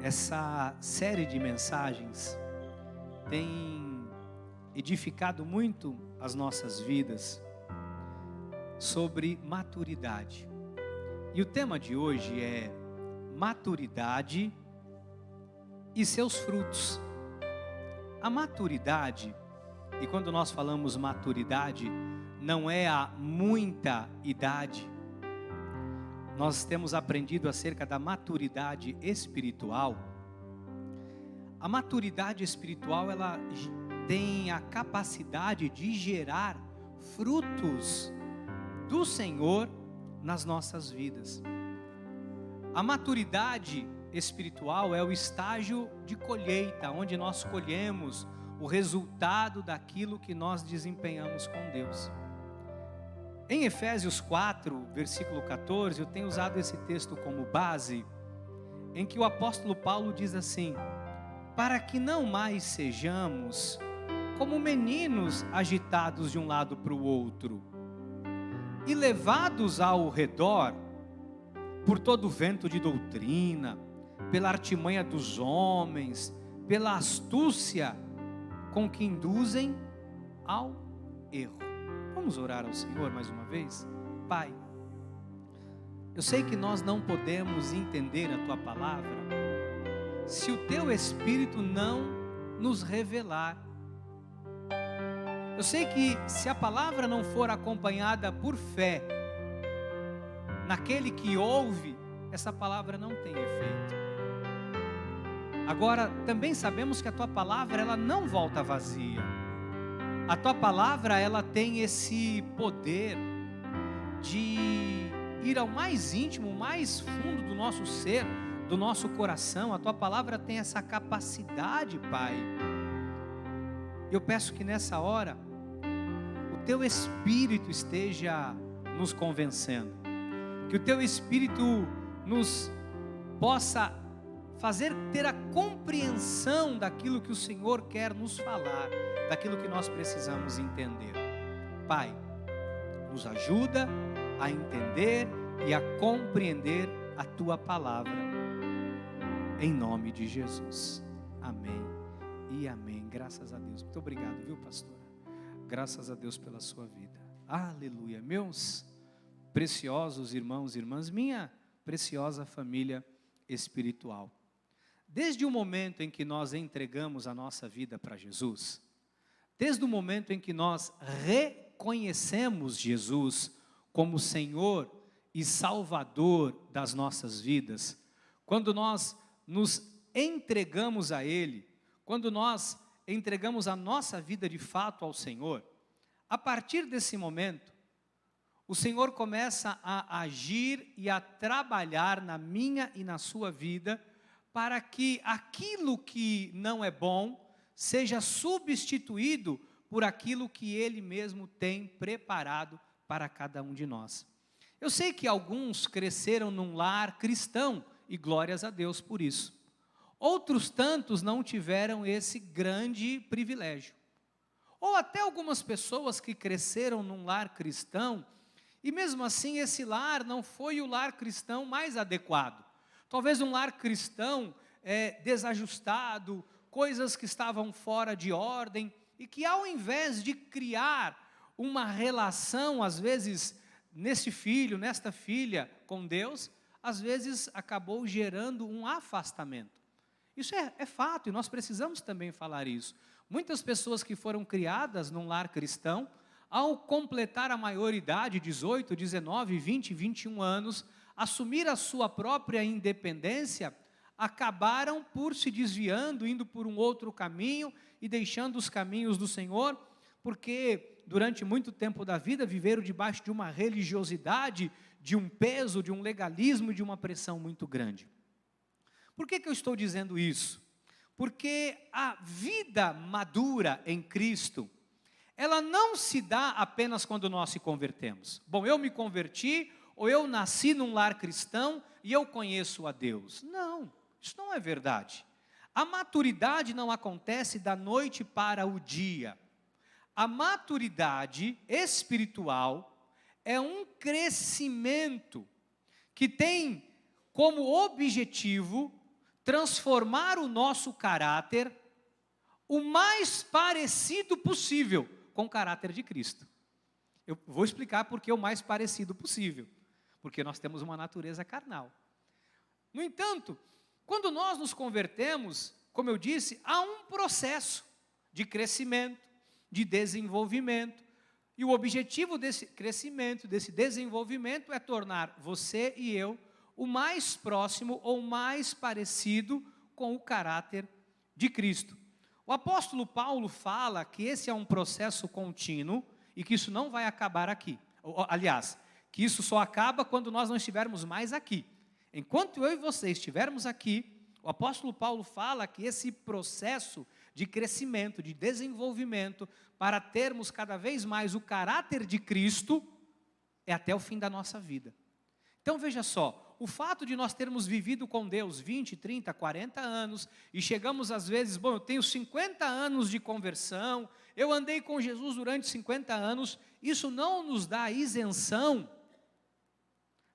Essa série de mensagens tem edificado muito as nossas vidas sobre maturidade. E o tema de hoje é maturidade e seus frutos. A maturidade, e quando nós falamos maturidade, não é a muita idade. Nós temos aprendido acerca da maturidade espiritual. A maturidade espiritual, ela tem a capacidade de gerar frutos do Senhor nas nossas vidas. A maturidade espiritual é o estágio de colheita, onde nós colhemos o resultado daquilo que nós desempenhamos com Deus. Em Efésios 4, versículo 14, eu tenho usado esse texto como base, em que o apóstolo Paulo diz assim: para que não mais sejamos como meninos agitados de um lado para o outro, e levados ao redor por todo vento de doutrina, pela artimanha dos homens, pela astúcia com que induzem ao erro. Vamos orar ao Senhor mais uma vez? Pai, eu sei que nós não podemos entender a Tua palavra se o Teu Espírito não nos revelar. Eu sei que se a palavra não for acompanhada por fé naquele que ouve, essa palavra não tem efeito. Agora, também sabemos que a Tua palavra, ela não volta vazia. A Tua palavra, ela tem esse poder de ir ao mais íntimo, mais fundo do nosso ser, do nosso coração. A Tua palavra tem essa capacidade, Pai. Eu peço que nessa hora, o Teu Espírito esteja nos convencendo. Que o Teu Espírito nos possa fazer ter a compreensão daquilo que o Senhor quer nos falar, daquilo que nós precisamos entender. Pai, nos ajuda a entender e a compreender a Tua palavra, em nome de Jesus. Amém e amém. Graças a Deus. Muito obrigado, viu, pastora? Graças a Deus pela sua vida. Aleluia. Meus preciosos irmãos e irmãs, minha preciosa família espiritual. Desde o momento em que nós entregamos a nossa vida para Jesus, desde o momento em que nós reconhecemos Jesus como Senhor e Salvador das nossas vidas, quando nós nos entregamos a Ele, quando nós entregamos a nossa vida de fato ao Senhor, a partir desse momento, o Senhor começa a agir e a trabalhar na minha e na sua vida, para que aquilo que não é bom seja substituído por aquilo que Ele mesmo tem preparado para cada um de nós. Eu sei que alguns cresceram num lar cristão, e glórias a Deus por isso. Outros tantos não tiveram esse grande privilégio. Ou até algumas pessoas que cresceram num lar cristão, e mesmo assim esse lar não foi o lar cristão mais adequado. Talvez um lar cristão desajustado, coisas que estavam fora de ordem, e que ao invés de criar uma relação, às vezes, nesse filho, nesta filha com Deus, às vezes acabou gerando um afastamento. Isso é fato, e nós precisamos também falar isso. Muitas pessoas que foram criadas num lar cristão, ao completar a maioridade, 18, 19, 20, 21 anos, assumir a sua própria independência, acabaram por se desviando, indo por um outro caminho e deixando os caminhos do Senhor, porque durante muito tempo da vida viveram debaixo de uma religiosidade, de um peso, de um legalismo e de uma pressão muito grande. Por que eu estou dizendo isso? Porque a vida madura em Cristo, ela não se dá apenas quando nós se convertemos. Bom, eu me converti, ou eu nasci num lar cristão e eu conheço a Deus. Não, isso não é verdade. A maturidade não acontece da noite para o dia. A maturidade espiritual é um crescimento que tem como objetivo transformar o nosso caráter o mais parecido possível com o caráter de Cristo. Eu vou explicar por que o mais parecido possível. Porque nós temos uma natureza carnal. No entanto, quando nós nos convertemos, como eu disse, há um processo de crescimento, de desenvolvimento. E o objetivo desse crescimento, desse desenvolvimento é tornar você e eu o mais próximo ou mais parecido com o caráter de Cristo. O apóstolo Paulo fala que esse é um processo contínuo e que isso não vai acabar aqui. Aliás, que isso só acaba quando nós não estivermos mais aqui. Enquanto eu e você estivermos aqui, o apóstolo Paulo fala que esse processo de crescimento, de desenvolvimento, para termos cada vez mais o caráter de Cristo, é até o fim da nossa vida. Então veja só, o fato de nós termos vivido com Deus 20, 30, 40 anos, e chegamos às vezes, eu tenho 50 anos de conversão, eu andei com Jesus durante 50 anos, isso não nos dá isenção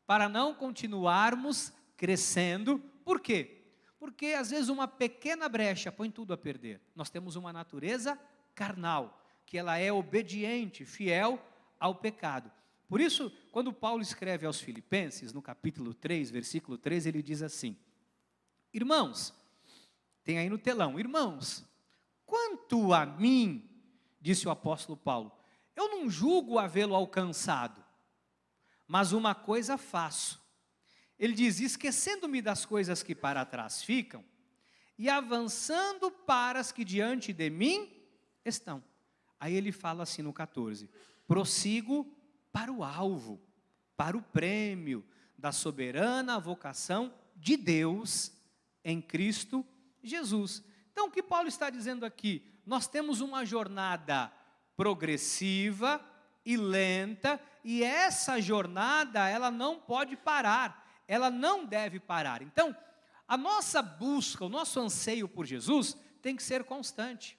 para não continuarmos crescendo. Por quê? Porque às vezes uma pequena brecha põe tudo a perder. Nós temos uma natureza carnal, que ela é obediente, fiel ao pecado. Por isso, quando Paulo escreve aos Filipenses, no capítulo 3, versículo 13, ele diz assim: irmãos, tem aí no telão, irmãos, quanto a mim, disse o apóstolo Paulo, eu não julgo havê-lo alcançado, mas uma coisa faço. Ele diz, esquecendo-me das coisas que para trás ficam, e avançando para as que diante de mim estão. Aí ele fala assim no 14, prossigo para o alvo, para o prêmio da soberana vocação de Deus em Cristo Jesus. Então o que Paulo está dizendo aqui? Nós temos uma jornada progressiva e lenta, e essa jornada ela não pode parar, ela não deve parar. Então, a nossa busca, o nosso anseio por Jesus tem que ser constante.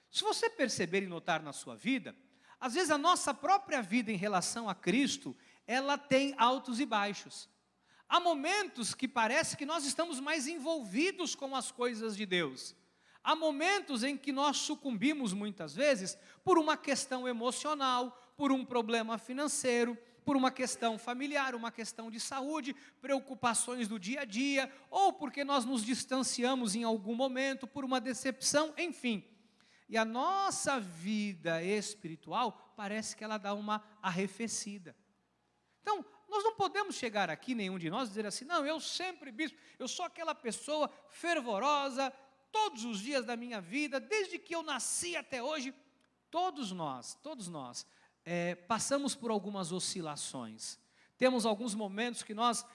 Se você perceber e notar na sua vida, às vezes a nossa própria vida em relação a Cristo, ela tem altos e baixos. Há momentos que parece que nós estamos mais envolvidos com as coisas de Deus. Há momentos em que nós sucumbimos muitas vezes por uma questão emocional, por um problema financeiro, por uma questão familiar, uma questão de saúde, preocupações do dia a dia, ou porque nós nos distanciamos em algum momento por uma decepção, enfim. E a nossa vida espiritual parece que ela dá uma arrefecida. Então, nós não podemos chegar aqui, nenhum de nós, dizer assim, não, eu sempre, bispo, eu sou aquela pessoa fervorosa, todos os dias da minha vida, desde que eu nasci até hoje. Todos nós, passamos por algumas oscilações. Temos alguns momentos que nós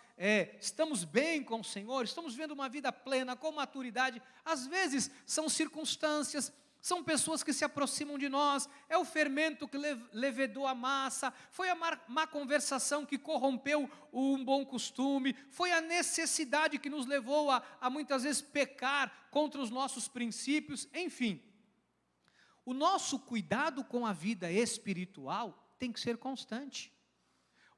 estamos bem com o Senhor, estamos vivendo uma vida plena, com maturidade. Às vezes são circunstâncias, são pessoas que se aproximam de nós, é o fermento que levedou a massa, foi a má conversação que corrompeu um bom costume, foi a necessidade que nos levou a muitas vezes pecar contra os nossos princípios, enfim. O nosso cuidado com a vida espiritual tem que ser constante.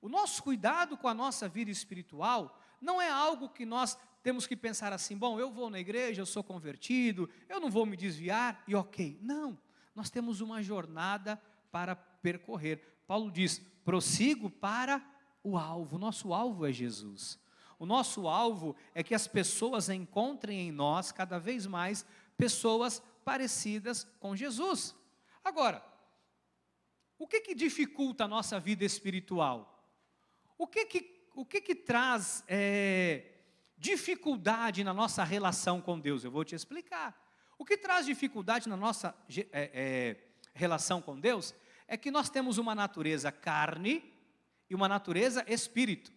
O nosso cuidado com a nossa vida espiritual não é algo que nós temos que pensar assim, bom, eu vou na igreja, eu sou convertido, eu não vou me desviar e ok. Não, nós temos uma jornada para percorrer. Paulo diz, prossigo para o alvo. O nosso alvo é Jesus. O nosso alvo é que as pessoas encontrem em nós cada vez mais pessoas parecidas com Jesus. Agora, o que dificulta a nossa vida espiritual? O que traz dificuldade na nossa relação com Deus? Eu vou te explicar. O que traz dificuldade na nossa relação com Deus é que nós temos uma natureza carne e uma natureza espírito.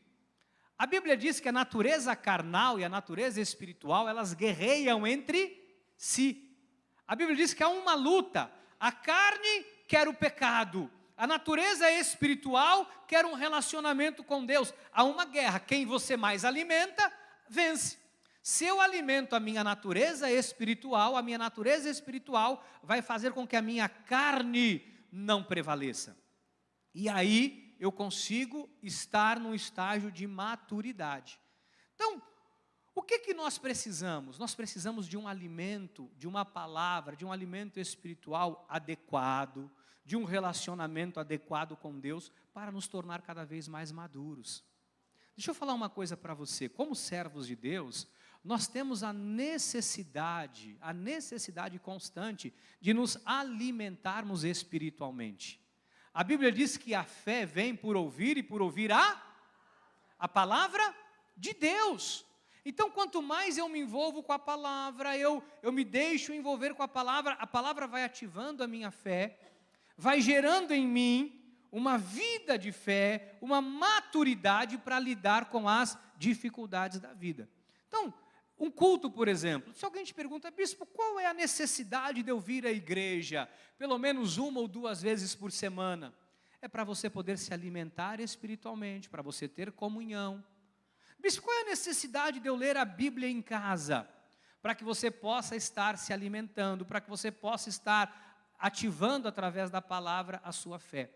A Bíblia diz que a natureza carnal e a natureza espiritual, elas guerreiam entre si. A Bíblia diz que há uma luta. A carne quer o pecado. A natureza espiritual quer um relacionamento com Deus. Há uma guerra. Quem você mais alimenta, vence. Se eu alimento a minha natureza espiritual vai fazer com que a minha carne não prevaleça. E aí eu consigo estar num estágio de maturidade. Então, o que nós precisamos? Nós precisamos de um alimento, de uma palavra, de um alimento espiritual adequado, de um relacionamento adequado com Deus, para nos tornar cada vez mais maduros. Deixa eu falar uma coisa para você. Como servos de Deus, nós temos a necessidade constante de nos alimentarmos espiritualmente. A Bíblia diz que a fé vem por ouvir e por ouvir a palavra de Deus. Então, quanto mais eu me envolvo com a palavra, eu me deixo envolver com a palavra vai ativando a minha fé, vai gerando em mim uma vida de fé, uma maturidade para lidar com as dificuldades da vida. Então, um culto, por exemplo, se alguém te pergunta, bispo, qual é a necessidade de eu vir à igreja, pelo menos 1 ou 2 vezes por semana? É para você poder se alimentar espiritualmente, para você ter comunhão. Bispo, qual é a necessidade de eu ler a Bíblia em casa? Para que você possa estar se alimentando, para que você possa estar ativando através da palavra a sua fé.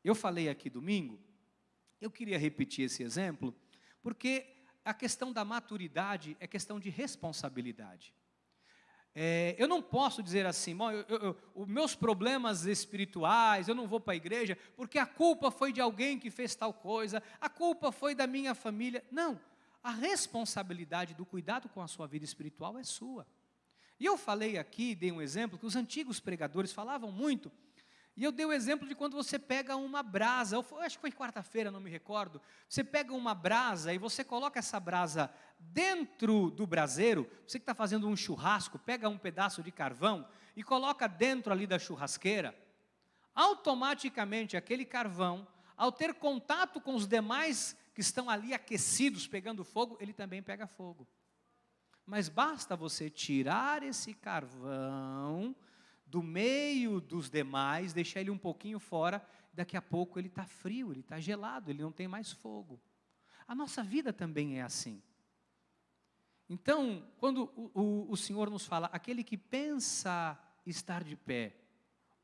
Eu falei aqui domingo, eu queria repetir esse exemplo, porque a questão da maturidade é questão de responsabilidade. Eu não posso dizer assim, os meus problemas espirituais, eu não vou para a igreja, porque a culpa foi de alguém que fez tal coisa, a culpa foi da minha família. Não, a responsabilidade do cuidado com a sua vida espiritual é sua. E eu falei aqui, dei um exemplo, que os antigos pregadores falavam muito, e eu dei o exemplo de quando você pega uma brasa, eu acho que foi quarta-feira, não me recordo, você pega uma brasa e você coloca essa brasa dentro do braseiro, você que está fazendo um churrasco, pega um pedaço de carvão e coloca dentro ali da churrasqueira, automaticamente aquele carvão, ao ter contato com os demais que estão ali aquecidos, pegando fogo, ele também pega fogo. Mas basta você tirar esse carvão do meio dos demais, deixar ele um pouquinho fora, daqui a pouco ele está frio, ele está gelado, ele não tem mais fogo. A nossa vida também é assim. Então, quando o Senhor nos fala, aquele que pensa estar de pé,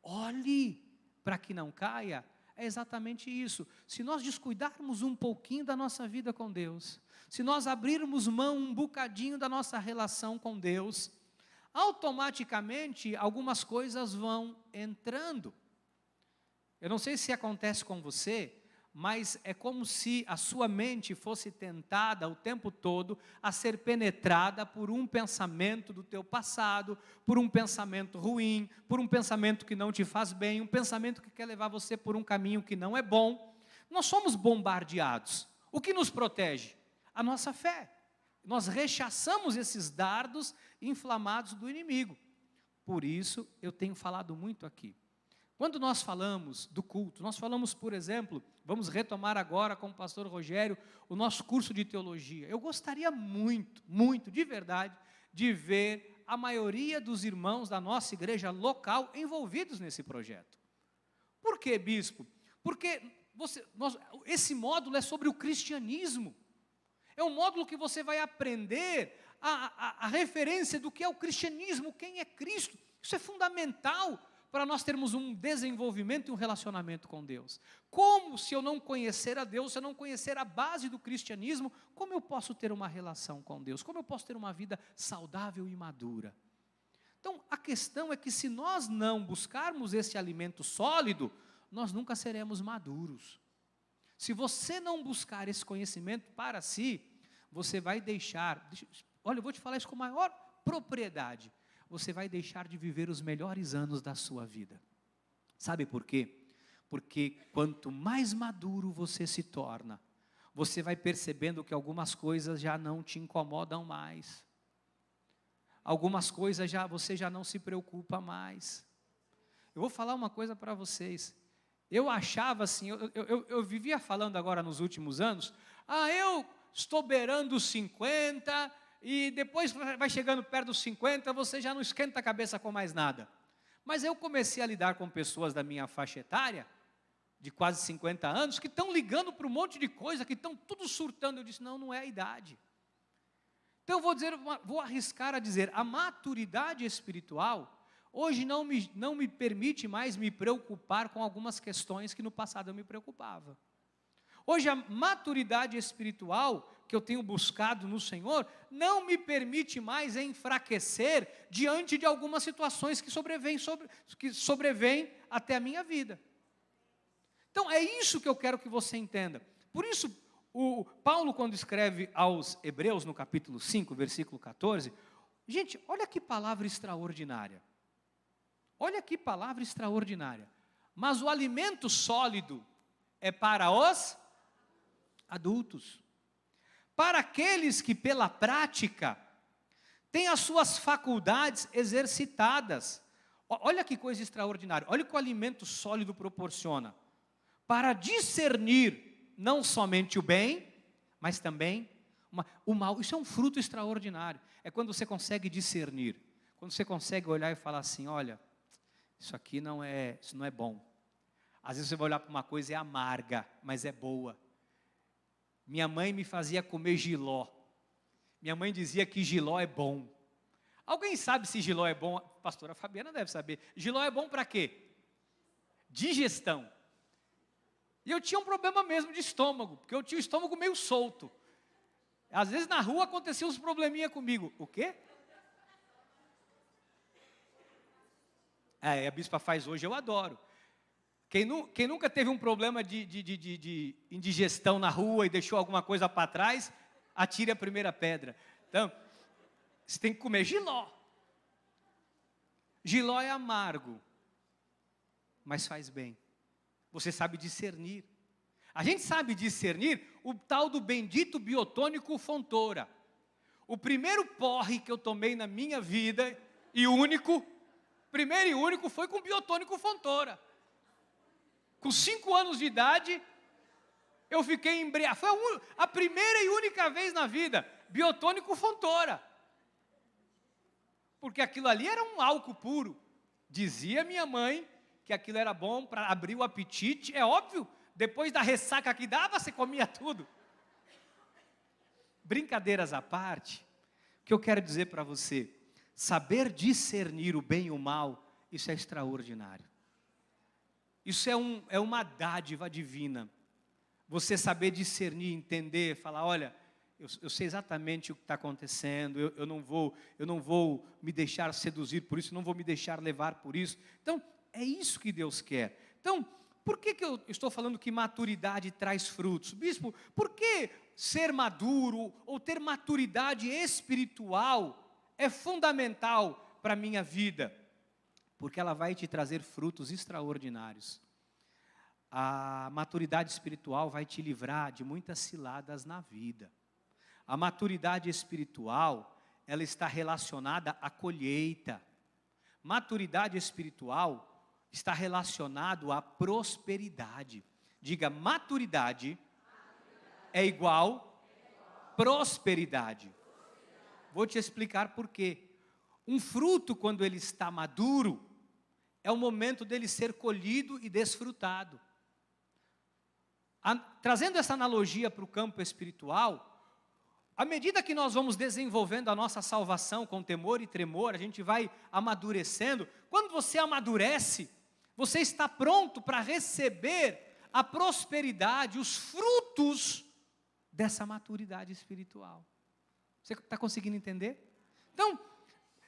olhe para que não caia, é exatamente isso. Se nós descuidarmos um pouquinho da nossa vida com Deus, se nós abrirmos mão um bocadinho da nossa relação com Deus, automaticamente algumas coisas vão entrando. Eu não sei se acontece com você, mas é como se a sua mente fosse tentada o tempo todo a ser penetrada por um pensamento do teu passado, por um pensamento ruim, por um pensamento que não te faz bem, um pensamento que quer levar você por um caminho que não é bom. Nós somos bombardeados. O que nos protege? A nossa fé. Nós rechaçamos esses dardos inflamados do inimigo. Por isso, eu tenho falado muito aqui. Quando nós falamos do culto, nós falamos, por exemplo, vamos retomar agora com o pastor Rogério, o nosso curso de teologia. Eu gostaria muito, muito, de verdade, de ver a maioria dos irmãos da nossa igreja local envolvidos nesse projeto. Por quê, bispo? Porque esse módulo é sobre o cristianismo. É um módulo que você vai aprender a referência do que é o cristianismo, quem é Cristo. Isso é fundamental para nós termos um desenvolvimento e um relacionamento com Deus. Como, se eu não conhecer a Deus, se eu não conhecer a base do cristianismo, como eu posso ter uma relação com Deus? Como eu posso ter uma vida saudável e madura? Então, a questão é que se nós não buscarmos esse alimento sólido, nós nunca seremos maduros. Se você não buscar esse conhecimento para si, você vai deixar, olha, eu vou te falar isso com maior propriedade, você vai deixar de viver os melhores anos da sua vida. Sabe por quê? Porque quanto mais maduro você se torna, você vai percebendo que algumas coisas já não te incomodam mais. Algumas coisas você já não se preocupa mais. Eu vou falar uma coisa para vocês. Eu achava assim, eu vivia falando agora nos últimos anos, eu estou beirando os 50, e depois vai chegando perto dos 50, você já não esquenta a cabeça com mais nada. Mas eu comecei a lidar com pessoas da minha faixa etária, de quase 50 anos, que estão ligando para um monte de coisa, que estão tudo surtando. Eu disse, não é a idade. Então vou arriscar a dizer, a maturidade espiritual hoje não me permite mais me preocupar com algumas questões que no passado eu me preocupava. Hoje a maturidade espiritual que eu tenho buscado no Senhor não me permite mais enfraquecer diante de algumas situações que sobrevêm até a minha vida. Então é isso que eu quero que você entenda. Por isso, o Paulo, quando escreve aos Hebreus, no capítulo 5, versículo 14, gente, olha que palavra extraordinária. Olha que palavra extraordinária. Mas o alimento sólido é para os adultos, para aqueles que pela prática têm as suas faculdades exercitadas. Olha que coisa extraordinária, olha o que o alimento sólido proporciona, para discernir não somente o bem, mas também o mal. Isso é um fruto extraordinário, é quando você consegue discernir, quando você consegue olhar e falar assim, olha, isso não é bom. Às vezes você vai olhar para uma coisa e é amarga, mas é boa. Minha mãe me fazia comer jiló. Minha mãe dizia que jiló é bom. Alguém sabe se jiló é bom? A pastora Fabiana deve saber. Jiló é bom para quê? Digestão. E eu tinha um problema mesmo de estômago, porque eu tinha o estômago meio solto. Às vezes na rua acontecia uns probleminha comigo. O quê? A bispa faz hoje, eu adoro. Quem nunca teve um problema de indigestão na rua e deixou alguma coisa para trás, atire a primeira pedra. Então, você tem que comer jiló. Jiló é amargo, mas faz bem. Você sabe discernir. A gente sabe discernir o tal do bendito biotônico Fontoura. O primeiro porre que eu tomei na minha vida, primeiro e único, foi com biotônico Fontoura. Com 5 anos de idade, eu fiquei embriagado. Foi a primeira e única vez na vida, biotônico Fontoura. Porque aquilo ali era um álcool puro. Dizia minha mãe que aquilo era bom para abrir o apetite. É óbvio, depois da ressaca que dava, você comia tudo. Brincadeiras à parte, o que eu quero dizer para você, saber discernir o bem e o mal, isso é extraordinário. Isso é uma dádiva divina. Você saber discernir, entender, falar, olha, eu sei exatamente o que está acontecendo, eu não vou me deixar seduzir por isso, não vou me deixar levar por isso. Então, é isso que Deus quer. Então, por que eu estou falando que maturidade traz frutos? Bispo, por que ser maduro ou ter maturidade espiritual é fundamental para a minha vida? Porque ela vai te trazer frutos extraordinários. A maturidade espiritual vai te livrar de muitas ciladas na vida. A maturidade espiritual, ela está relacionada à colheita. Maturidade espiritual está relacionado à prosperidade. Diga, maturidade é igual prosperidade. Vou te explicar por quê. Um fruto, quando ele está maduro, é o momento dele ser colhido e desfrutado. Trazendo essa analogia para o campo espiritual, à medida que nós vamos desenvolvendo a nossa salvação com temor e tremor, a gente vai amadurecendo. Quando você amadurece, você está pronto para receber a prosperidade, os frutos dessa maturidade espiritual. Você está conseguindo entender? Então,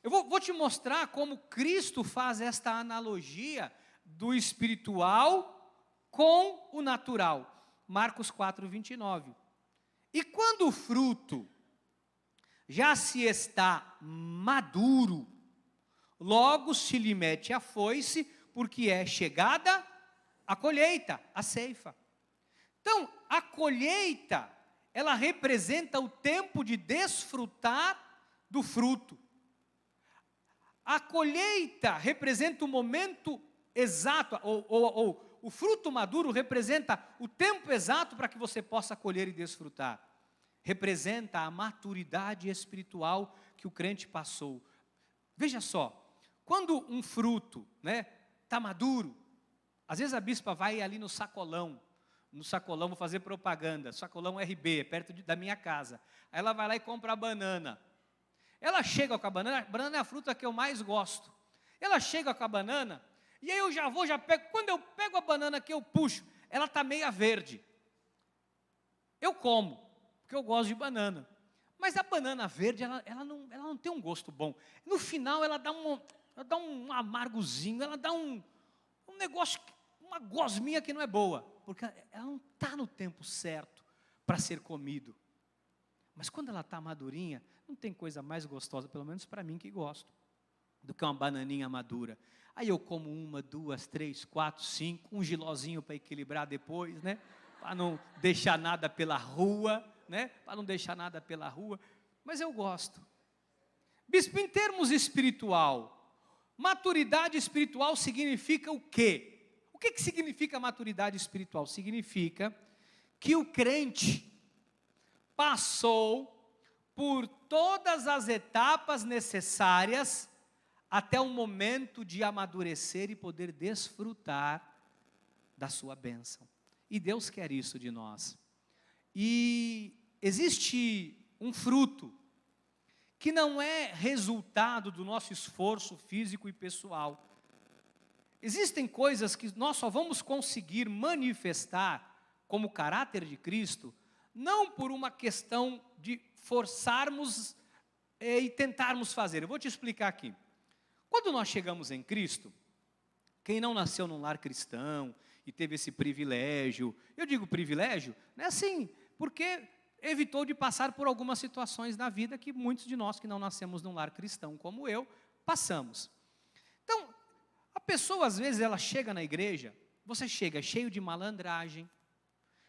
eu vou te mostrar como Cristo faz esta analogia do espiritual com o natural. Marcos 4, 29. E quando o fruto já se está maduro, logo se lhe mete a foice, porque é chegada a colheita, a ceifa. Então, a colheita, ela representa o tempo de desfrutar do fruto. A colheita representa o momento exato, ou o fruto maduro representa o tempo exato para que você possa colher e desfrutar. Representa a maturidade espiritual que o crente passou. Veja só, quando um fruto está maduro, às vezes a bispa vai ali no Sacolão, vou fazer propaganda, Sacolão RB, perto da minha casa. Aí ela vai lá e compra a banana. Ela chega com a banana é a fruta que eu mais gosto. Ela chega com a banana, e aí eu já pego, quando eu pego a banana que eu puxo, ela está meia verde. Eu como, porque eu gosto de banana. Mas a banana verde, ela não tem um gosto bom. No final, ela dá um amargozinho, ela dá um negócio, uma gosminha que não é boa. Porque ela não está no tempo certo para ser comido. Mas quando ela está madurinha, não tem coisa mais gostosa, pelo menos para mim que gosto, do que uma bananinha madura. Aí eu como 1, 2, 3, 4, 5, um gilozinho para equilibrar depois, né? Para não deixar nada pela rua, né? Para não deixar nada pela rua. Mas eu gosto. Bispo, em termos espiritual, maturidade espiritual significa o quê? O que significa maturidade espiritual? Significa que o crente passou por todas as etapas necessárias até o momento de amadurecer e poder desfrutar da sua bênção. E Deus quer isso de nós. E existe um fruto que não é resultado do nosso esforço físico e pessoal. Existem coisas que nós só vamos conseguir manifestar como caráter de Cristo, não por uma questão de forçarmos e tentarmos fazer. Eu vou te explicar aqui. Quando nós chegamos em Cristo, quem não nasceu num lar cristão e teve esse privilégio, eu digo privilégio, não é assim, porque evitou de passar por algumas situações na vida que muitos de nós que não nascemos num lar cristão, como eu, passamos. Então, a pessoa às vezes ela chega na igreja, você chega cheio de malandragem,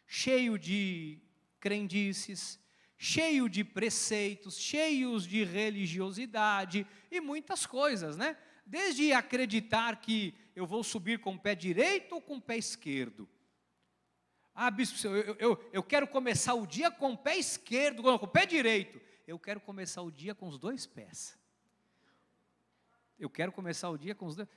cheio de crendices, cheio de preceitos, cheios de religiosidade e muitas coisas, né? Desde acreditar que eu vou subir com o pé direito ou com o pé esquerdo. Ah, bispo, eu quero começar o dia com o pé esquerdo, com o pé direito. Eu quero começar o dia com os 2 pés. Eu quero começar o dia com os 2.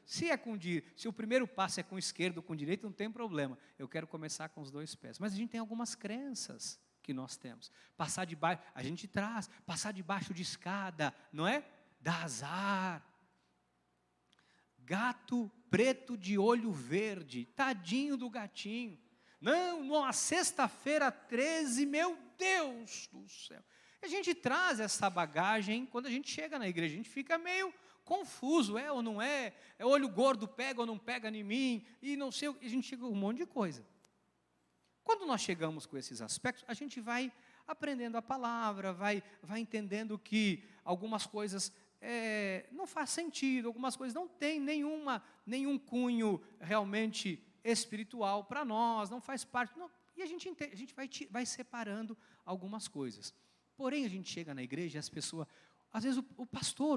Se o primeiro passo é com o esquerdo ou com o direito, não tem problema. Eu quero começar com os 2 pés. Mas a gente tem algumas crenças que nós temos. Passar debaixo, a gente traz, passar debaixo de escada, não é? Dá azar. Gato preto de olho verde, tadinho do gatinho. Não, numa sexta-feira 13, meu Deus do céu. A gente traz essa bagagem, quando a gente chega na igreja, a gente fica meio confuso, é ou não é? É olho gordo, pega ou não pega em mim? E não sei, a gente chega com um monte de coisa. Quando nós chegamos com esses aspectos, a gente vai aprendendo a palavra, vai entendendo que algumas coisas não faz sentido, algumas coisas não têm nenhum cunho realmente espiritual para nós, não faz parte, não, e a gente vai separando algumas coisas. Porém, a gente chega na igreja e as pessoas, às vezes o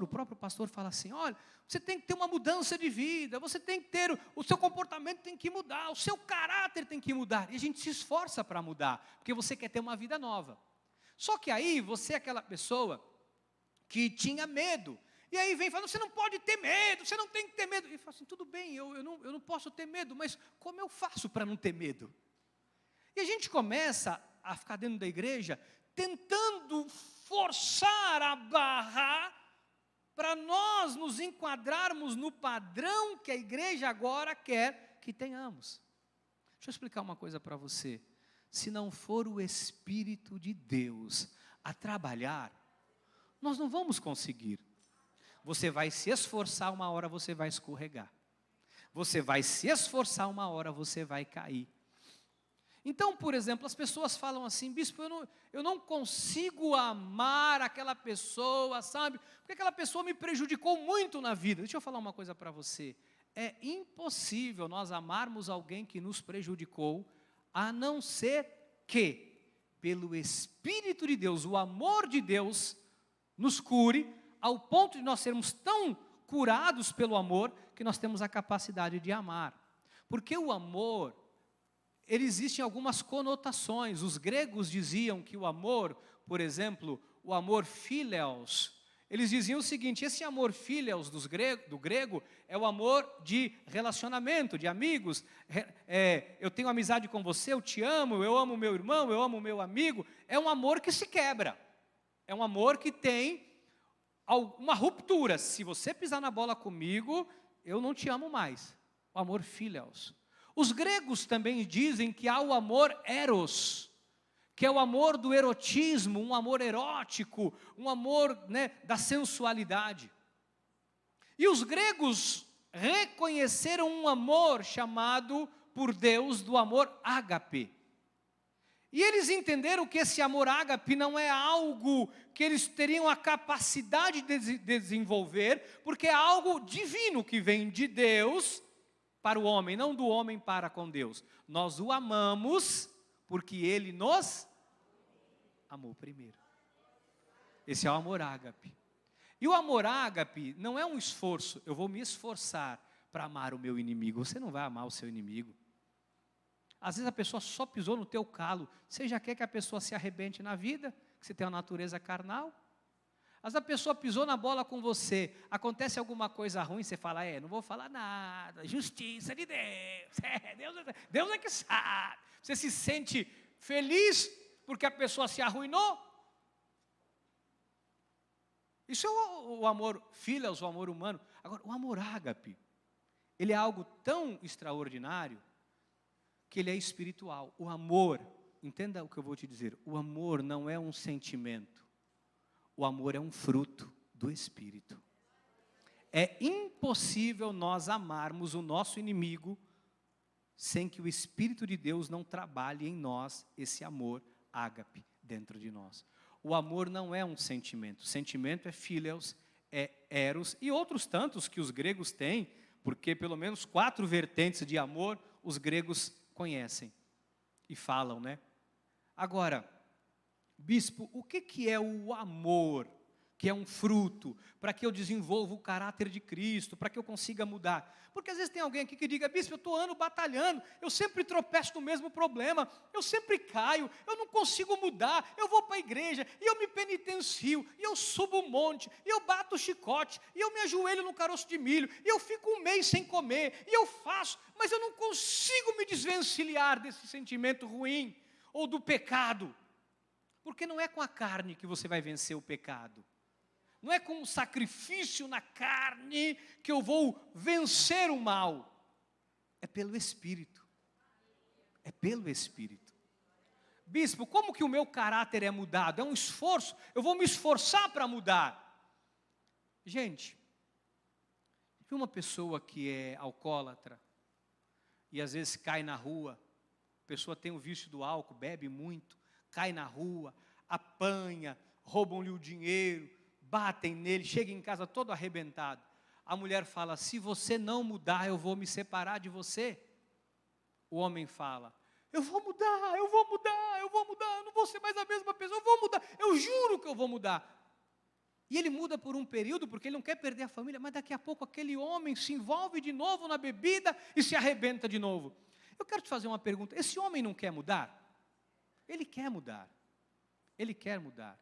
próprio pastor fala assim, olha, você tem que ter uma mudança de vida, você tem que ter, o seu comportamento tem que mudar, o seu caráter tem que mudar, e a gente se esforça para mudar, porque você quer ter uma vida nova. Só que aí, você é aquela pessoa que tinha medo, e aí vem falando, você não pode ter medo, você não tem que ter medo. E fala assim, tudo bem, eu não posso ter medo, mas como eu faço para não ter medo? E a gente começa a ficar dentro da igreja, tentando forçar a barra, para nós nos enquadrarmos no padrão que a igreja agora quer que tenhamos. Deixa eu explicar uma coisa para você. Se não for o Espírito de Deus a trabalhar, nós não vamos conseguir. Você vai se esforçar, uma hora você vai escorregar. Você vai se esforçar, uma hora você vai cair. Então, por exemplo, as pessoas falam assim, bispo, eu não consigo amar aquela pessoa, sabe? Porque aquela pessoa me prejudicou muito na vida. Deixa eu falar uma coisa para você. É impossível nós amarmos alguém que nos prejudicou, a não ser que, pelo Espírito de Deus, o amor de Deus, nos cure, ao ponto de nós sermos tão curados pelo amor, que nós temos a capacidade de amar. Porque o amor, ele existe em algumas conotações. Os gregos diziam que o amor, por exemplo, o amor phileos, eles diziam o seguinte, esse amor phileos do grego é o amor de relacionamento, de amigos. Eu tenho amizade com você, eu te amo, eu amo meu irmão, eu amo meu amigo. É um amor que se quebra. É um amor que tem uma ruptura. Se você pisar na bola comigo, eu não te amo mais. O amor phileos. Os gregos também dizem que há o amor eros, que é o amor do erotismo, um amor erótico, um amor, né, da sensualidade. E os gregos reconheceram um amor chamado por Deus do amor ágape. E eles entenderam que esse amor ágape não é algo que eles teriam a capacidade de desenvolver, porque é algo divino que vem de Deus para o homem, não do homem para com Deus. Nós o amamos porque Ele nos amou primeiro. Esse é o amor ágape. E o amor ágape não é um esforço, eu vou me esforçar para amar o meu inimigo. Você não vai amar o seu inimigo. Às vezes a pessoa só pisou no teu calo, você já quer que a pessoa se arrebente na vida, que você tem uma natureza carnal. Às vezes a pessoa pisou na bola com você, acontece alguma coisa ruim, você fala, não vou falar nada, justiça de Deus, Deus é que sabe. Você se sente feliz porque a pessoa se arruinou. Isso é o amor philos, o amor humano. Agora, o amor ágape, ele é algo tão extraordinário, que ele é espiritual. O amor, entenda o que eu vou te dizer, o amor não é um sentimento, o amor é um fruto do Espírito. É impossível nós amarmos o nosso inimigo sem que o Espírito de Deus não trabalhe em nós esse amor ágape dentro de nós. O amor não é um sentimento, o sentimento é philos, é eros e outros tantos que os gregos têm, porque pelo menos 4 vertentes de amor os gregos conhecem e falam, né? Agora, bispo, o que é o amor, que é um fruto, para que eu desenvolva o caráter de Cristo, para que eu consiga mudar? Porque às vezes tem alguém aqui que diga, bispo, eu estou ano batalhando, eu sempre tropeço no mesmo problema, eu sempre caio, eu não consigo mudar, eu vou para a igreja, e eu me penitencio, e eu subo um monte, e eu bato o chicote, e eu me ajoelho no caroço de milho, e eu fico um mês sem comer, e eu faço, mas eu não consigo me desvencilhar desse sentimento ruim, ou do pecado, porque não é com a carne que você vai vencer o pecado. Não é com um sacrifício na carne que eu vou vencer o mal. É pelo Espírito. É pelo Espírito. Bispo, como que o meu caráter é mudado? É um esforço. Eu vou me esforçar para mudar. Gente, vi uma pessoa que é alcoólatra e às vezes cai na rua. A pessoa tem o vício do álcool, bebe muito, cai na rua, apanha, roubam-lhe o dinheiro, batem nele, chega em casa todo arrebentado. A mulher fala, se você não mudar, eu vou me separar de você. O homem fala, eu vou mudar, eu vou mudar, eu vou mudar, eu não vou ser mais a mesma pessoa, eu vou mudar, eu juro que eu vou mudar. E ele muda por um período, porque ele não quer perder a família, mas daqui a pouco aquele homem se envolve de novo na bebida e se arrebenta de novo. Eu quero te fazer uma pergunta, esse homem não quer mudar? Ele quer mudar, ele quer mudar.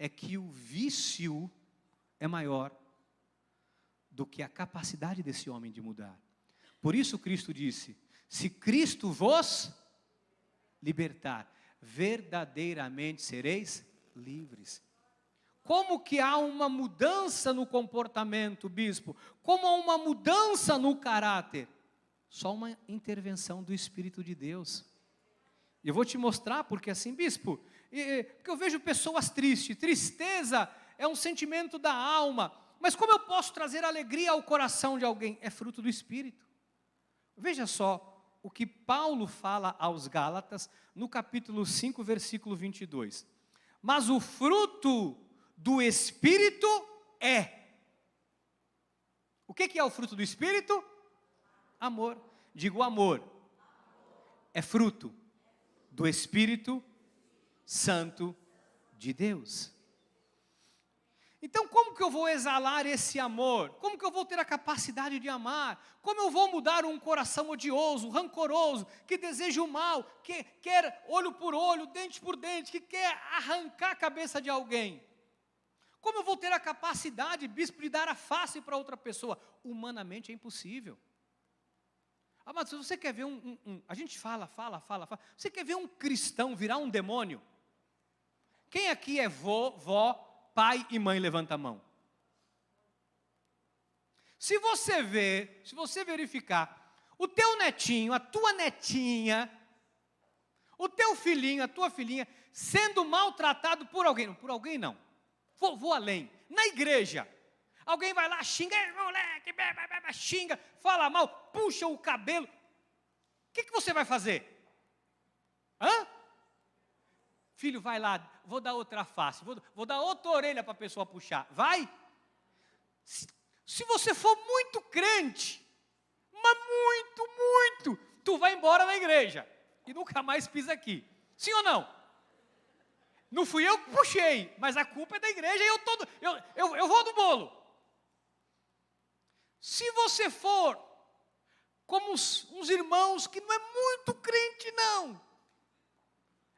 É que o vício é maior do que a capacidade desse homem de mudar. Por isso Cristo disse, se Cristo vos libertar, verdadeiramente sereis livres. Como que há uma mudança no comportamento, bispo? Como há uma mudança no caráter? Só uma intervenção do Espírito de Deus. Eu vou te mostrar, porque assim, bispo, porque eu vejo pessoas tristes, tristeza é um sentimento da alma, mas como eu posso trazer alegria ao coração de alguém? É fruto do Espírito. Veja só o que Paulo fala aos Gálatas, no capítulo 5, versículo 22. Mas o fruto do Espírito é. O que é o fruto do Espírito? Amor. Digo amor. É fruto do Espírito Santo de Deus. Então, como que eu vou exalar esse amor? Como que eu vou ter a capacidade de amar? Como eu vou mudar um coração odioso, rancoroso, que deseja o mal, que quer olho por olho, dente por dente, que quer arrancar a cabeça de alguém? Como eu vou ter a capacidade, bispo, de dar a face para outra pessoa? Humanamente é impossível. Mas se você quer ver a gente fala, você quer ver um cristão virar um demônio? Quem aqui é vó, pai e mãe, levanta a mão. Se você verificar, o teu netinho, a tua netinha, o teu filhinho, a tua filhinha, sendo maltratado por alguém. Não, por alguém não. Vou além. Na igreja. Alguém vai lá, xinga, moleque, xinga, fala mal, puxa o cabelo. O que você vai fazer? Hã? Filho, vai lá, vou dar outra face, vou dar outra orelha para a pessoa puxar. Vai? Se você for muito crente, mas muito, tu vai embora da igreja e nunca mais pisa aqui. Sim ou não? Não fui eu que puxei, mas a culpa é da igreja e eu vou do bolo. Se você for como uns irmãos que não é muito crente não,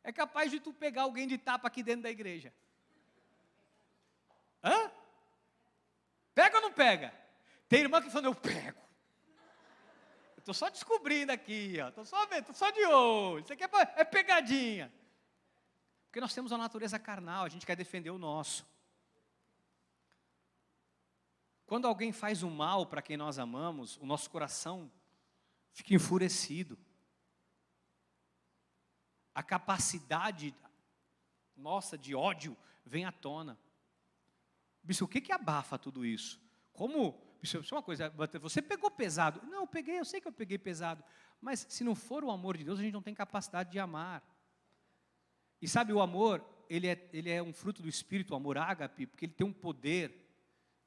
é capaz de tu pegar alguém de tapa aqui dentro da igreja. Hã? Pega ou não pega? Tem irmã que falou, eu pego. Eu estou só descobrindo aqui, estou só vendo, estou só de olho. Isso aqui é pegadinha. Porque nós temos a natureza carnal, a gente quer defender o nosso. Quando alguém faz o mal para quem nós amamos, o nosso coração fica enfurecido. A capacidade nossa de ódio vem à tona. Bispo, o que abafa tudo isso? Como, bispo, uma coisa, você pegou pesado. Não, eu sei que eu peguei pesado. Mas se não for o amor de Deus, a gente não tem capacidade de amar. E sabe, o amor, ele é um fruto do Espírito, o amor ágape, porque ele tem um poder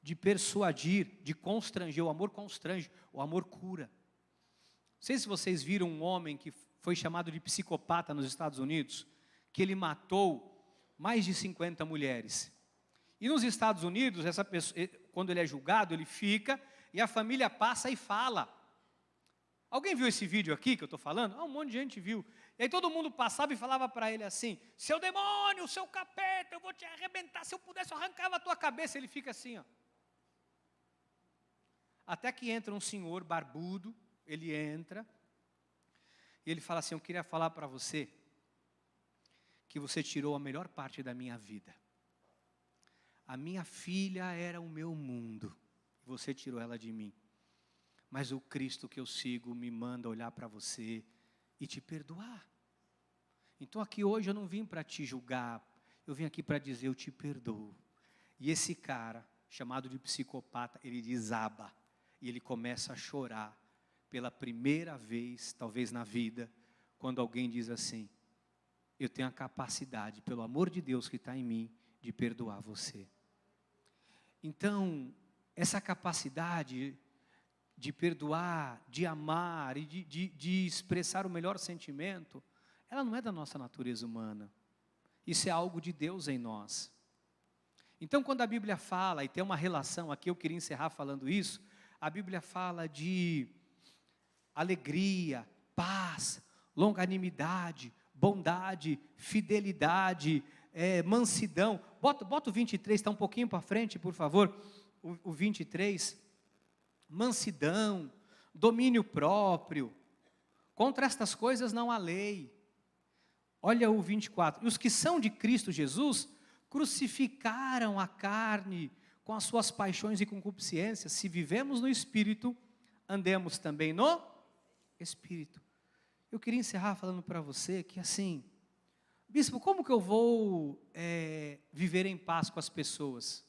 de persuadir, de constranger. O amor constrange, o amor cura. Não sei se vocês viram um homem que foi chamado de psicopata nos Estados Unidos, que ele matou mais de 50 mulheres. E nos Estados Unidos, essa pessoa, quando ele é julgado, ele fica, e a família passa e fala. Alguém viu esse vídeo aqui que eu estou falando? Um monte de gente viu. E aí todo mundo passava e falava para ele assim, seu demônio, seu capeta, eu vou te arrebentar, se eu pudesse eu arrancava a tua cabeça. Ele fica assim, ó. Até que entra um senhor barbudo, ele entra, e ele fala assim, eu queria falar para você, que você tirou a melhor parte da minha vida. A minha filha era o meu mundo, você tirou ela de mim. Mas o Cristo que eu sigo me manda olhar para você e te perdoar. Então aqui hoje eu não vim para te julgar, eu vim aqui para dizer eu te perdoo. E esse cara, chamado de psicopata, ele desaba e ele começa a chorar pela primeira vez, talvez na vida, quando alguém diz assim, eu tenho a capacidade, pelo amor de Deus que está em mim, de perdoar você. Então, essa capacidade de perdoar, de amar e de expressar o melhor sentimento, ela não é da nossa natureza humana. Isso é algo de Deus em nós. Então, quando a Bíblia fala, e tem uma relação aqui, eu queria encerrar falando isso, a Bíblia fala de alegria, paz, longanimidade, bondade, fidelidade, mansidão. Bota o 23, está um pouquinho para frente, por favor. O 23, mansidão, domínio próprio. Contra estas coisas não há lei. Olha o 24. E os que são de Cristo Jesus crucificaram a carne com as suas paixões e concupiscências. Se vivemos no Espírito, andemos também no Espírito. Eu queria encerrar falando para você que assim, bispo, como que eu vou viver em paz com as pessoas?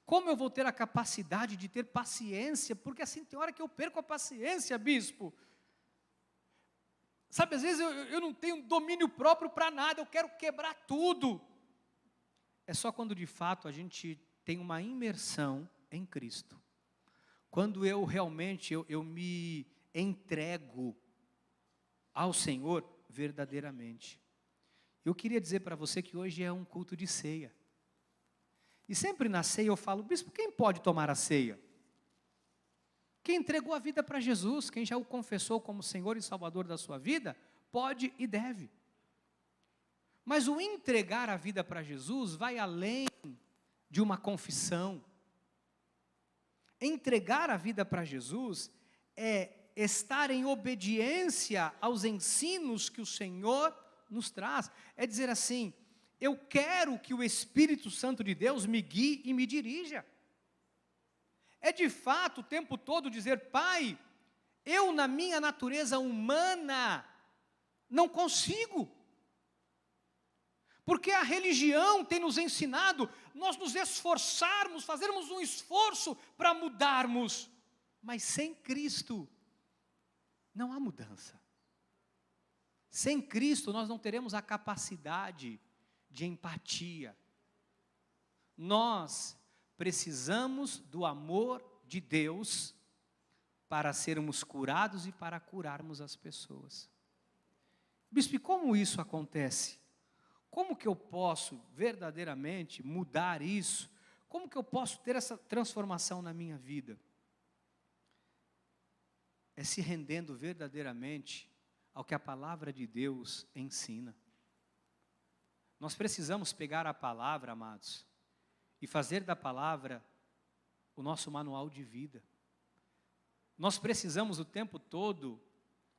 Como eu vou ter a capacidade de ter paciência? Porque assim, tem hora que eu perco a paciência, bispo. Sabe, às vezes eu não tenho domínio próprio para nada, eu quero quebrar tudo. É só quando de fato a gente tem uma imersão em Cristo. Quando eu realmente eu me entrego ao Senhor verdadeiramente. Eu queria dizer para você que hoje é um culto de ceia. E sempre na ceia eu falo, bispo, quem pode tomar a ceia? Quem entregou a vida para Jesus, quem já o confessou como Senhor e Salvador da sua vida, pode e deve. Mas o entregar a vida para Jesus vai além de uma confissão. Entregar a vida para Jesus é estar em obediência aos ensinos que o Senhor nos traz. É dizer assim, eu quero que o Espírito Santo de Deus me guie e me dirija. É de fato o tempo todo dizer, Pai, eu na minha natureza humana não consigo. Porque a religião tem nos ensinado nós nos esforçarmos, fazermos um esforço para mudarmos. Mas sem Cristo não há mudança. Sem Cristo nós não teremos a capacidade de empatia. Nós precisamos do amor de Deus para sermos curados e para curarmos as pessoas. Bispo, e como isso acontece? Como que eu posso verdadeiramente mudar isso? Como que eu posso ter essa transformação na minha vida? É se rendendo verdadeiramente ao que a palavra de Deus ensina. Nós precisamos pegar a palavra, amados, e fazer da palavra o nosso manual de vida. Nós precisamos o tempo todo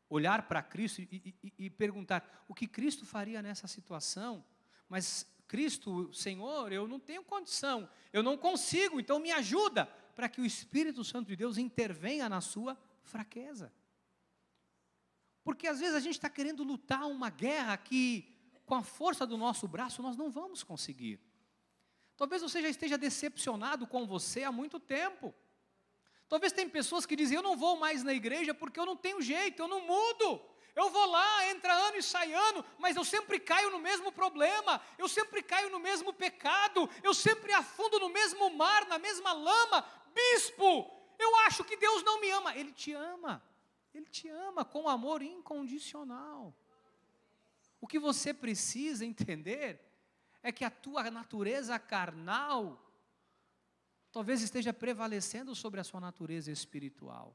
olhar para Cristo e perguntar, o que Cristo faria nessa situação? Mas Cristo, Senhor, eu não tenho condição, eu não consigo, então me ajuda, para que o Espírito Santo de Deus intervenha na sua fraqueza. Porque às vezes a gente está querendo lutar uma guerra que, com a força do nosso braço, nós não vamos conseguir. Talvez você já esteja decepcionado com você há muito tempo. Talvez tem pessoas que dizem, eu não vou mais na igreja porque eu não tenho jeito, eu não mudo. Eu vou lá, entra ano e sai ano, mas eu sempre caio no mesmo problema, eu sempre caio no mesmo pecado, eu sempre afundo no mesmo mar, na mesma lama. Bispo, eu acho que Deus não me ama. Ele te ama com amor incondicional. O que você precisa entender é que a tua natureza carnal talvez esteja prevalecendo sobre a sua natureza espiritual.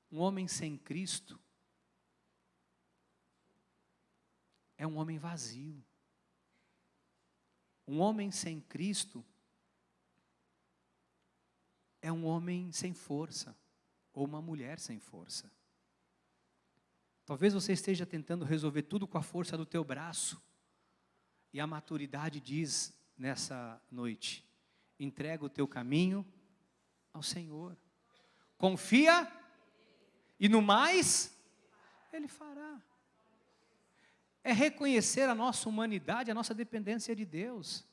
Um homem sem Cristo é um homem vazio. Um homem sem Cristo é um homem sem força, ou uma mulher sem força. Talvez você esteja tentando resolver tudo com a força do teu braço, e a maturidade diz nessa noite, entrega o teu caminho ao Senhor. Confia, e no mais, Ele fará. É reconhecer a nossa humanidade, a nossa dependência de Deus.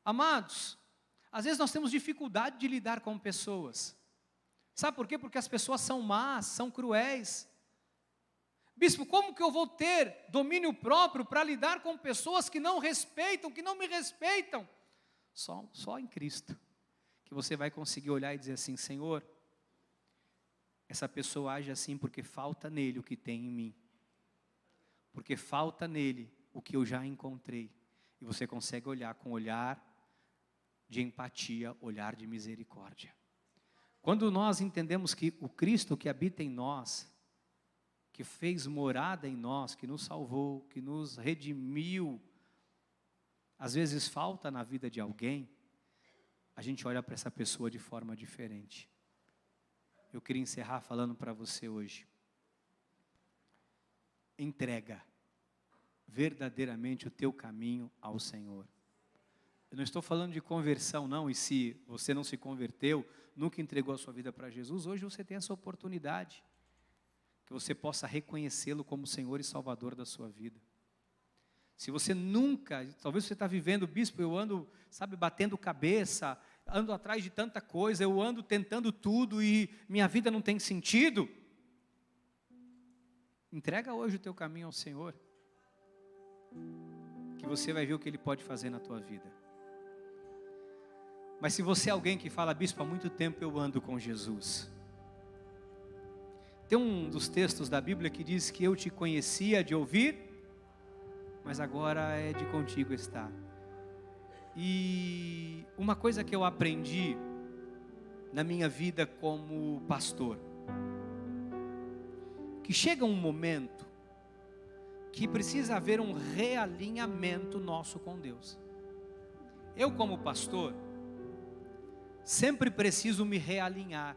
Amados, às vezes nós temos dificuldade de lidar com pessoas. Sabe por quê? Porque as pessoas são más, são cruéis. Bispo, como que eu vou ter domínio próprio para lidar com pessoas que não respeitam, que não me respeitam? Só em Cristo, que você vai conseguir olhar e dizer assim, Senhor, essa pessoa age assim porque falta nele o que tem em mim. Porque falta nele o que eu já encontrei. E você consegue olhar com olhar de empatia, olhar de misericórdia. Quando nós entendemos que o Cristo que habita em nós, que fez morada em nós, que nos salvou, que nos redimiu, às vezes falta na vida de alguém, a gente olha para essa pessoa de forma diferente. Eu queria encerrar falando para você hoje. Entrega verdadeiramente o teu caminho ao Senhor. Eu não estou falando de conversão não, e se você não se converteu, nunca entregou a sua vida para Jesus, hoje você tem essa oportunidade, que você possa reconhecê-lo como Senhor e Salvador da sua vida. Se você nunca, talvez você está vivendo, bispo, eu ando, batendo cabeça, ando atrás de tanta coisa, eu ando tentando tudo e minha vida não tem sentido. Entrega hoje o teu caminho ao Senhor, que você vai ver o que Ele pode fazer na tua vida. Mas se você é alguém que fala, bispo, há muito tempo eu ando com Jesus. Tem um dos textos da Bíblia que diz que eu te conhecia de ouvir, mas agora é de contigo estar. E uma coisa que eu aprendi na minha vida como pastor, que chega um momento que precisa haver um realinhamento nosso com Deus. Eu como pastor, sempre preciso me realinhar,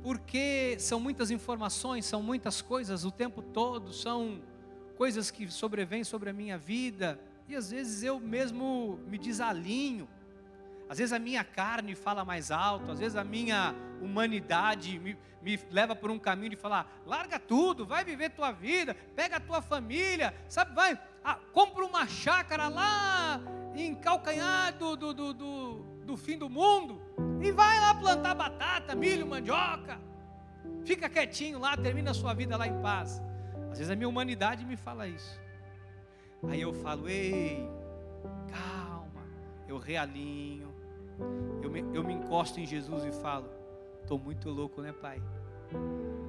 porque são muitas informações, são muitas coisas o tempo todo, são coisas que sobrevêm sobre a minha vida, e às vezes eu mesmo me desalinho, Às vezes a minha carne fala mais alto, às vezes a minha humanidade me leva por um caminho de falar: larga tudo, vai viver tua vida, pega a tua família, sabe, vai, compra uma chácara lá em Calcanhar do fim do mundo, e vai lá plantar batata, milho, mandioca, fica quietinho lá, termina a sua vida lá em paz. Às vezes a minha humanidade me fala isso. Aí eu falo: ei, calma, eu realinho, eu me encosto em Jesus e falo: estou muito louco, né, pai?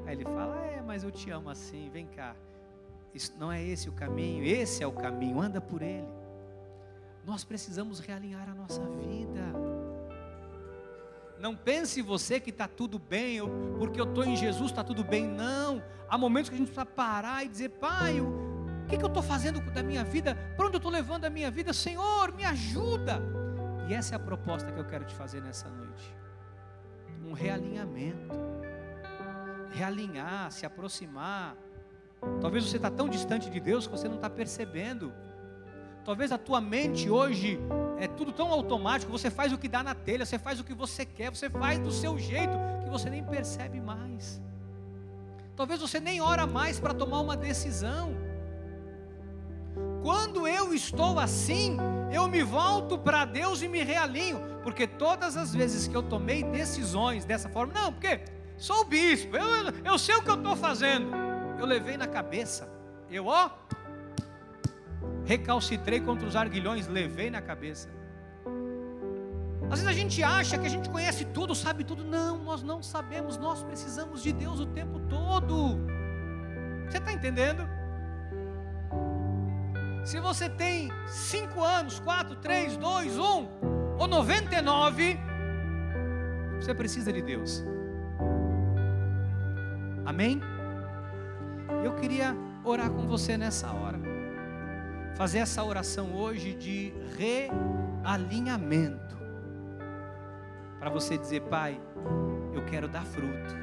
Aí ele fala: mas eu te amo assim, vem cá, isso, não é esse o caminho, esse é o caminho, anda por ele. Nós precisamos realinhar a nossa vida. Não pense você que está tudo bem, porque eu estou em Jesus está tudo bem. Não, há momentos que a gente precisa parar e dizer: pai, o que eu estou fazendo da minha vida? Para onde eu estou levando a minha vida? Senhor, me ajuda. E essa é a proposta que eu quero te fazer nessa noite. Um realinhamento. Realinhar, se aproximar. Talvez você está tão distante de Deus que você não está percebendo. Talvez a tua mente hoje é tudo tão automático, você faz o que dá na telha, você faz o que você quer, você faz do seu jeito, que você nem percebe mais. Talvez você nem ora mais para tomar uma decisão. Quando eu estou assim, eu me volto para Deus e me realinho, porque todas as vezes que eu tomei decisões dessa forma, não, porque sou o bispo, eu sei o que eu estou fazendo, eu levei na cabeça, recalcitrei contra os arguilhões, levei na cabeça. Às vezes a gente acha que a gente conhece tudo, sabe tudo. Não, nós não sabemos, nós precisamos de Deus o tempo todo. Você está entendendo? Se você tem 5 anos, 4, 3, 2, 1 ou 99, você precisa de Deus. Amém? Eu queria orar com você nessa hora, fazer essa oração hoje de realinhamento, para você dizer: pai, eu quero dar fruto,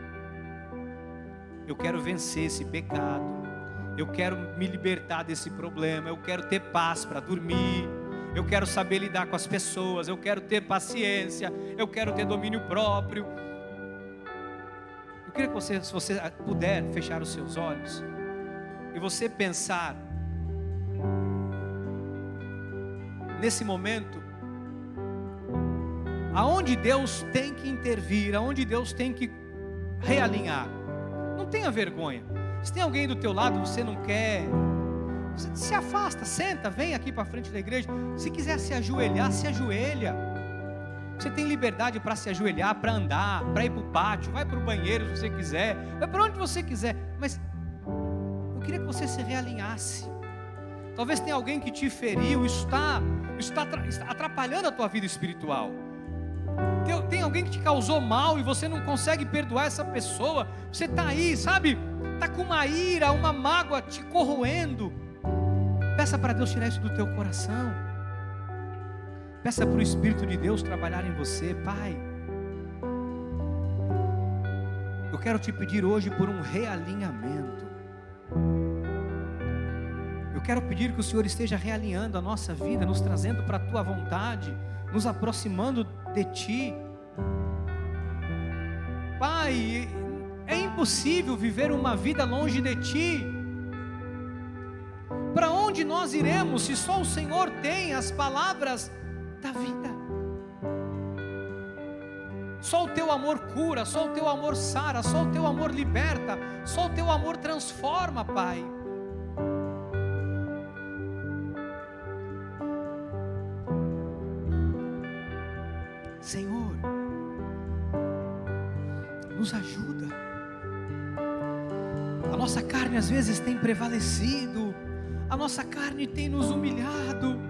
eu quero vencer esse pecado, eu quero me libertar desse problema, eu quero ter paz para dormir, eu quero saber lidar com as pessoas, eu quero ter paciência, eu quero ter domínio próprio. Eu queria que você, se você puder, fechar os seus olhos e você pensar nesse momento, aonde Deus tem que intervir, aonde Deus tem que realinhar. Não tenha vergonha. Se tem alguém do teu lado, você não quer, você se afasta, senta, vem aqui para frente da igreja. Se quiser se ajoelhar, se ajoelha. Você tem liberdade para se ajoelhar, para andar, para ir para o pátio, vai para o banheiro se você quiser, vai para onde você quiser, mas eu queria que você se realinhasse. Talvez tenha alguém que te feriu, está atrapalhando a tua vida espiritual. Tem alguém que te causou mal e você não consegue perdoar essa pessoa. Você está aí, sabe, está com uma ira, uma mágoa te corroendo. Peça para Deus tirar isso do teu coração. Peça para o Espírito de Deus trabalhar em você. Pai, eu quero te pedir hoje por um realinhamento. Eu quero pedir que o Senhor esteja realinhando a nossa vida, nos trazendo para a tua vontade, nos aproximando de ti. Pai, é impossível viver uma vida longe de ti. Para onde nós iremos se só o Senhor tem as palavras da vida? Só o teu amor cura, só o teu amor sara, só o teu amor liberta, só o teu amor transforma, Pai. Senhor, nos ajuda. A nossa carne às vezes tem prevalecido, a nossa carne tem nos humilhado.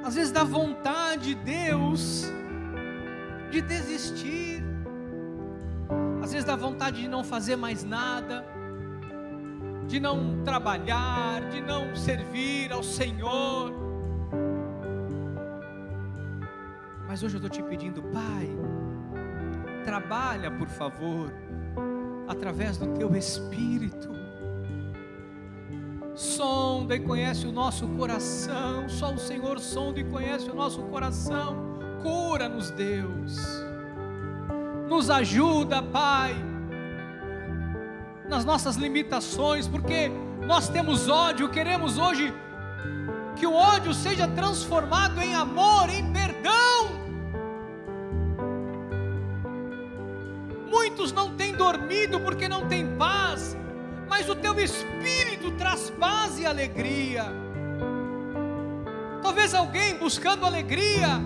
Às vezes dá vontade, Deus, de desistir. Às vezes dá vontade de não fazer mais nada, de não trabalhar, de não servir ao Senhor. Mas hoje eu estou te pedindo, Pai, trabalha por favor, através do teu Espírito. Sonda e conhece o nosso coração. Só o Senhor sonda e conhece o nosso coração. cura-nos, Deus. Nos ajuda, Pai, nas nossas limitações, porque nós temos ódio, queremos hoje que o ódio seja transformado em amor, em perdão. Muitos não têm dormido porque não têm paz, mas o teu Espírito traz paz e alegria. Talvez alguém buscando alegria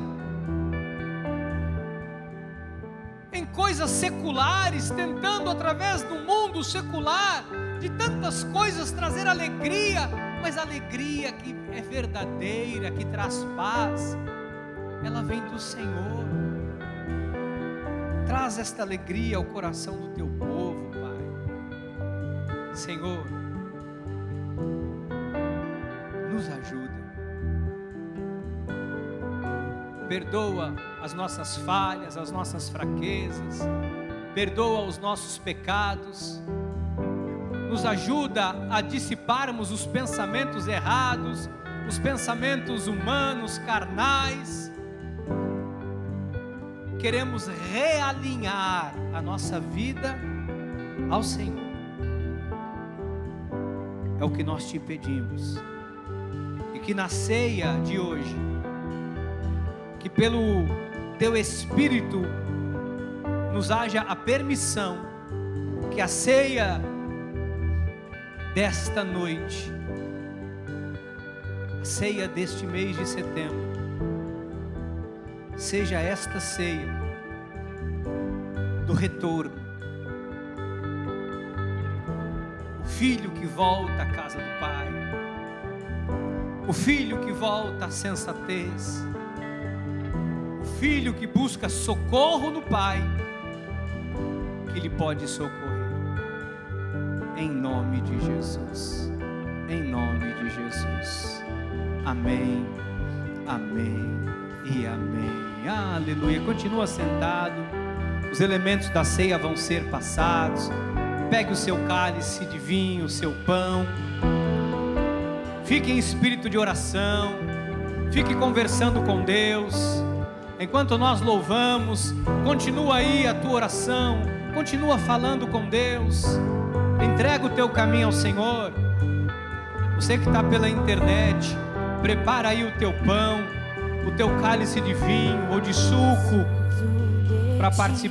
em coisas seculares, tentando através do mundo secular, de tantas coisas trazer alegria, mas a alegria que é verdadeira, que traz paz, ela vem do Senhor. Traz esta alegria ao coração do teu povo, Pai. Senhor, nos ajuda. Perdoa as nossas falhas, as nossas fraquezas, perdoa os nossos pecados, nos ajuda a dissiparmos os pensamentos errados, os pensamentos humanos, carnais. Queremos realinhar a nossa vida ao Senhor. É o que nós te pedimos, e que na ceia de hoje, que pelo teu Espírito nos haja a permissão, que a ceia desta noite, a ceia deste mês de setembro, seja esta ceia do retorno, o filho que volta à casa do Pai, o filho que volta à sensatez, filho que busca socorro no Pai, que lhe pode socorrer, em nome de Jesus, em nome de Jesus, amém, amém e amém, aleluia. Continua sentado, os elementos da ceia vão ser passados. Pegue o seu cálice de vinho, o seu pão, fique em espírito de oração, fique conversando com Deus. Enquanto nós louvamos, continua aí a tua oração, continua falando com Deus, entrega o teu caminho ao Senhor. Você que está pela internet, prepara aí o teu pão, o teu cálice de vinho ou de suco para participar.